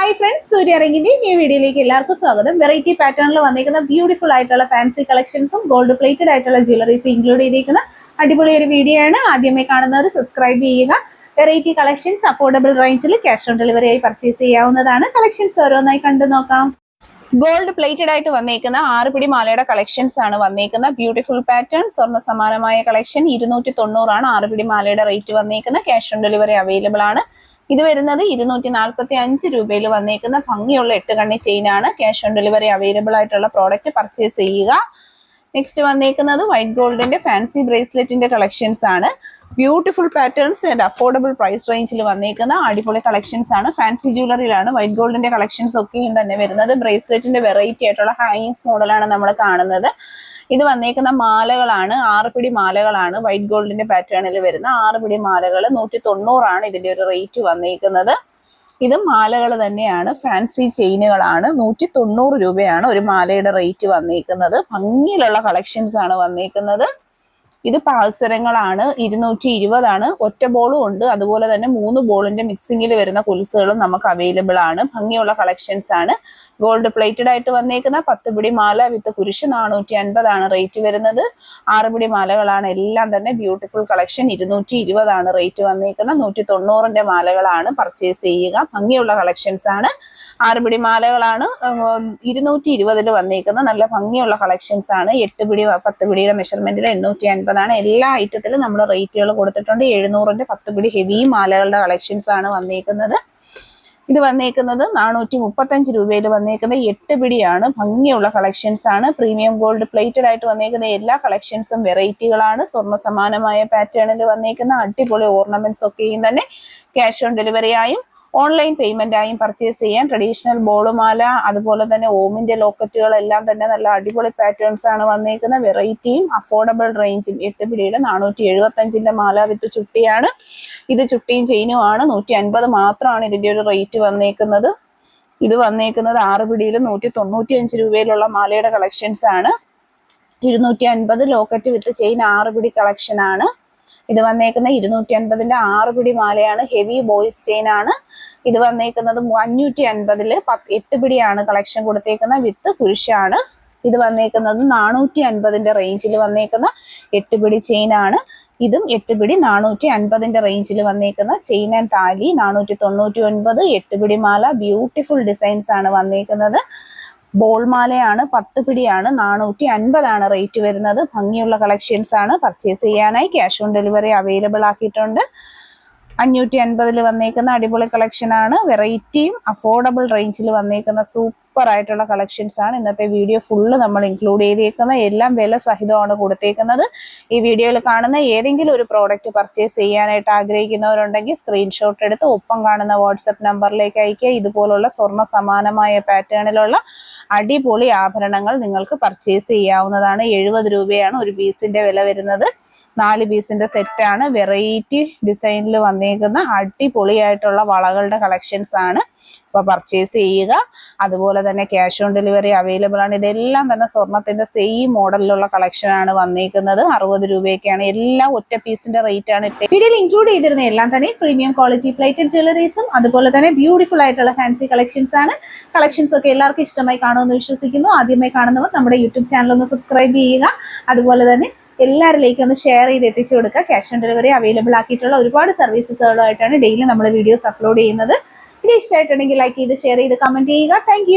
Hi friends, സൂര്യ റിങ്ങിന്റെ new വീഡിയോയിലേക്ക് എല്ലാവർക്കും സ്വാഗതം. വെറൈറ്റി പാറ്റേണിൽ വന്നിരിക്കുന്ന ബ്യൂട്ടിഫുൾ ആയിട്ടുള്ള ഫാൻസി കളക്ഷൻസും ഗോൾഡ് പ്ലേറ്റഡ് ആയിട്ടുള്ള ജ്വല്ലറീസ് ഇൻക്ലൂഡ് ചെയ്തിരിക്കുന്ന അടിപൊളി ഒരു വീഡിയോ ആണ്. ആദ്യമായി കാണുന്നവർ സബ്സ്ക്രൈബ് ചെയ്യുക. വെറൈറ്റി കളക്ഷൻസ് അഫോർഡബിൾ റേഞ്ചിൽ ക്യാഷ് ഓൺ ഡെലിവറി ആയി പർച്ചേസ് ചെയ്യാവുന്നതാണ്. കളക്ഷൻസ് ഓരോന്നായി കണ്ടു നോക്കാം. ഗോൾഡ് പ്ലേറ്റഡ് ആയിട്ട് വന്നേക്കുന്ന 6 പിടി മാലയുടെ കളക്ഷൻസ് ആണ് വന്നേക്കുന്ന ബ്യൂട്ടിഫുൾ പാറ്റേൺ. സ്വർണ്ണ സമാനമായ കളക്ഷൻ 290 ആണ് 6 പിടി മാലയുടെ റേറ്റ് വന്നേക്കുന്ന. ക്യാഷ് ഓൺ ഡെലിവറി അവൈലബിൾ ആണ്. ഇത് വരുന്നത് 245 രൂപയിൽ വന്നേക്കുന്ന ഭംഗിയുള്ള 8 കണ്ണി ചെയിൻ ആണ്. ക്യാഷ് ഓൺ ഡെലിവറി അവൈലബിൾ ആയിട്ടുള്ള പ്രോഡക്റ്റ് പർച്ചേസ് ചെയ്യുക. നെക്സ്റ്റ് വന്നേക്കുന്നത് വൈറ്റ് ഗോൾഡിന്റെ ഫാൻസി ബ്രേസ്ലെറ്റിന്റെ കളക്ഷൻസ് ആണ്. Beautiful patterns and affordable price റേഞ്ചിൽ വന്നേക്കുന്ന അടിപൊളി കളക്ഷൻസ് ആണ്. ഫാൻസി ജ്വല്ലറിയിലാണ് വൈറ്റ് ഗോൾഡിന്റെ കളക്ഷൻസ് ഒക്കെയും തന്നെ വരുന്നത്. ബ്രേസ്ലെറ്റിന്റെ വെറൈറ്റി ആയിട്ടുള്ള ഹാങ്ങിങ്സ് മോഡലാണ് നമ്മൾ കാണുന്നത്. ഇത് വന്നേക്കുന്ന മാലകളാണ്, 6 പിടി മാലകളാണ്. വൈറ്റ് ഗോൾഡിന്റെ പാറ്റേണിൽ വരുന്ന 6 പിടി മാലകൾ 190 ആണ് ഇതിന്റെ ഒരു റേറ്റ് വന്നേക്കുന്നത്. ഇത് മാലകൾ തന്നെയാണ്, ഫാൻസി ചെയിനുകളാണ്. 190 രൂപയാണ് ഒരു മാലയുടെ റേറ്റ് വന്നേക്കുന്നത്. ഭംഗിയിലുള്ള കളക്ഷൻസ് ആണ് വന്നേക്കുന്നത്. ഇത് പാൽസരങ്ങളാണ്, 220 ആണ്. ഒറ്റ ബോളും ഉണ്ട്, അതുപോലെ തന്നെ 3 ബോളിന്റെ മിക്സിംഗിൽ വരുന്ന കുൽസുകളും നമുക്ക് അവൈലബിൾ ആണ്. ഭംഗിയുള്ള കളക്ഷൻസ് ആണ്. ഗോൾഡ് പ്ലേറ്റഡ് ആയിട്ട് വന്നേക്കുന്ന 10 പിടി മാല വിത്ത് കുരിശ് 450 ആണ് റേറ്റ് വരുന്നത്. 6 പിടി മാലകളാണ് എല്ലാം തന്നെ. ബ്യൂട്ടിഫുൾ കളക്ഷൻ 220 ആണ് റേറ്റ് വന്നേക്കുന്നത്. 190ന്റെ മാലകളാണ് പർച്ചേസ് ചെയ്യുക. ഭംഗിയുള്ള കളക്ഷൻസ് ആണ്. 6 പിടി മാലകളാണ് 220 വന്നേക്കുന്ന നല്ല ഭംഗിയുള്ള കളക്ഷൻസ് ആണ്. 8 പിടി 10 പിടിയുടെ മെഷർമെന്റിൽ 850 ആണ്. എല്ലാ ഐറ്റത്തിലും നമ്മൾ റേറ്റുകൾ കൊടുത്തിട്ടുണ്ട്. 700ന്റെ 10 പിടി ഹെവി മാലകളുടെ കളക്ഷൻസ് ആണ് വന്നേക്കുന്നത്. ഇത് വന്നേക്കുന്നത് 435 രൂപയിൽ വന്നേക്കുന്ന 8 പിടിയാണ്. ഭംഗിയുള്ള കളക്ഷൻസ് ആണ്. പ്രീമിയം ഗോൾഡ് പ്ലേറ്റഡ് ആയിട്ട് വന്നേക്കുന്ന എല്ലാ കളക്ഷൻസും വെറൈറ്റികളാണ്. സ്വർണ്ണ സമാനമായ പാറ്റേണിൽ വന്നേക്കുന്ന അടിപൊളി ഓർണമെന്റ്സ് ഒക്കെയും തന്നെ ക്യാഷ് ഓൺ ഡെലിവറി ആയും ഓൺലൈൻ പേയ്മെന്റ് ആയും പർച്ചേസ് ചെയ്യാൻ. ട്രഡീഷണൽ ബോളുമാല, അതുപോലെ തന്നെ ഓമിന്റെ ലോക്കറ്റുകൾ എല്ലാം തന്നെ നല്ല അടിപൊളി പാറ്റേൺസ് ആണ് വന്നേക്കുന്ന. വെറൈറ്റിയും അഫോർഡബിൾ റേഞ്ചും. 8 പിടിയുടെ 475ന്റെ മാല വിത്ത് ചുട്ടിയാണ്. ഇത് ചുട്ടിയും ചെയിനും ആണ്. 150 മാത്രമാണ് ഇതിന്റെ ഒരു റേറ്റ് വന്നേക്കുന്നത്. ഇത് വന്നേക്കുന്നത് 6 പിടിയിൽ 195 രൂപയിലുള്ള മാലയുടെ കളക്ഷൻസ് ആണ്. 250 ലോക്കറ്റ് വിത്ത് ചെയിൻ 6 പിടി കളക്ഷൻ ആണ്. ഇത് വന്നേക്കുന്ന 250ന്റെ 6 പിടി മാലയാണ്. ഹെവി ബോയ്സ് ചെയിൻ ആണ്. ഇത് വന്നേക്കുന്നത് 550 8 പിടിയാണ് കളക്ഷൻ കൊടുത്തേക്കുന്ന വിത്ത് കുരിശാണ്. ഇത് വന്നേക്കുന്നത് 450ന്റെ റേഞ്ചിൽ വന്നേക്കുന്ന 8 പിടി ചെയിൻ ആണ്. ഇതും 8 പിടി 450ന്റെ റേഞ്ചിൽ വന്നേക്കുന്ന ചെയിൻ ആൻഡ് താലി 499. 8 പിടി മാല ബ്യൂട്ടിഫുൾ ഡിസൈൻസ് ആണ് വന്നേക്കുന്നത്. ബോൾ മാലയാണ്, 10 പിടിയാണ്. 450 ആണ് റേറ്റ് വരുന്നത്. ഭംഗിയുള്ള കളക്ഷൻസ് ആണ്. പർച്ചേസ് ചെയ്യാനായി ക്യാഷ് ഓൺ ഡെലിവറി അവൈലബിൾ ആക്കിയിട്ടുണ്ട്. 550 വന്നേക്കുന്ന അടിപൊളി കളക്ഷൻ ആണ്. വെറൈറ്റിയും അഫോർഡബിൾ റേഞ്ചിൽ വന്നേക്കുന്ന സൂപ്പർ ആയിട്ടുള്ള കളക്ഷൻസ് ആണ്. ഇന്നത്തെ വീഡിയോ ഫുള്ള് നമ്മൾ ഇൻക്ലൂഡ് ചെയ്തേക്കുന്നത്. എല്ലാം വില സഹിതമാണ് കൊടുത്തേക്കുന്നത്. ഈ വീഡിയോയിൽ കാണുന്ന ഏതെങ്കിലും ഒരു പ്രോഡക്റ്റ് പർച്ചേസ് ചെയ്യാനായിട്ട് ആഗ്രഹിക്കുന്നവരുണ്ടെങ്കിൽ സ്ക്രീൻഷോട്ട് എടുത്ത് ഒപ്പം കാണുന്ന വാട്സപ്പ് നമ്പറിലേക്ക് അയക്കുക. ഇതുപോലുള്ള സ്വർണ്ണ സമാനമായ പാറ്റേണിലുള്ള അടിപൊളി ആഭരണങ്ങൾ നിങ്ങൾക്ക് പർച്ചേസ് ചെയ്യാവുന്നതാണ്. 70 രൂപയാണ് ഒരു പീസിന്റെ വില വരുന്നത്. 4 പീസിന്റെ സെറ്റാണ്. വെറൈറ്റി ഡിസൈനിൽ വന്നേക്കുന്ന അടിപൊളിയായിട്ടുള്ള വളകളുടെ കളക്ഷൻസ് ആണ്. അപ്പോൾ പർച്ചേസ് ചെയ്യുക. അതുപോലെ തന്നെ ക്യാഷ് ഓൺ ഡെലിവറി അവൈലബിൾ ആണ്. ഇതെല്ലാം തന്നെ സ്വർണത്തിന്റെ സെയിം മോഡലിലുള്ള കളക്ഷൻ ആണ് വന്നേക്കുന്നത്. 60 രൂപയൊക്കെയാണ്. എല്ലാം ഒറ്റ പീസിന്റെ റേറ്റ് ആണ്. വീഡിയോയിൽ ഇൻക്ലൂഡ് ചെയ്തിരുന്ന എല്ലാം തന്നെ പ്രീമിയം ക്വാളിറ്റി പ്ലേറ്റഡ് ജ്വല്ലറീസും അതുപോലെ തന്നെ ബ്യൂട്ടിഫുൾ ആയിട്ടുള്ള ഫാൻസി കളക്ഷൻസ് ആണ്. കളക്ഷൻസ് ഒക്കെ എല്ലാവർക്കും ഇഷ്ടമായി കാണുമെന്ന് വിശ്വസിക്കുന്നു. ആദ്യമായി കാണുന്നവർ നമ്മുടെ യൂട്യൂബ് ചാനൽ ഒന്ന് സബ്സ്ക്രൈബ് ചെയ്യുക. അതുപോലെ തന്നെ എല്ലാവരിലേക്കും ഒന്ന് ഷെയർ ചെയ്ത് എത്തിച്ചു കൊടുക്കുക. ക്യാഷ് ഓൺ ഡെലിവറി അവൈലബിൾ ആക്കിയിട്ടുള്ള ഒരുപാട് സർവീസസുകളായിട്ടാണ് ഡെയിലി നമ്മൾ വീഡിയോസ് അപ്ലോഡ് ചെയ്യുന്നത്. വീഡിയോ ഇഷ്ടമായിട്ടുണ്ടെങ്കിൽ ലൈക്ക് ചെയ്ത് ഷെയർ ചെയ്ത് കമന്റ് ചെയ്യുക. താങ്ക്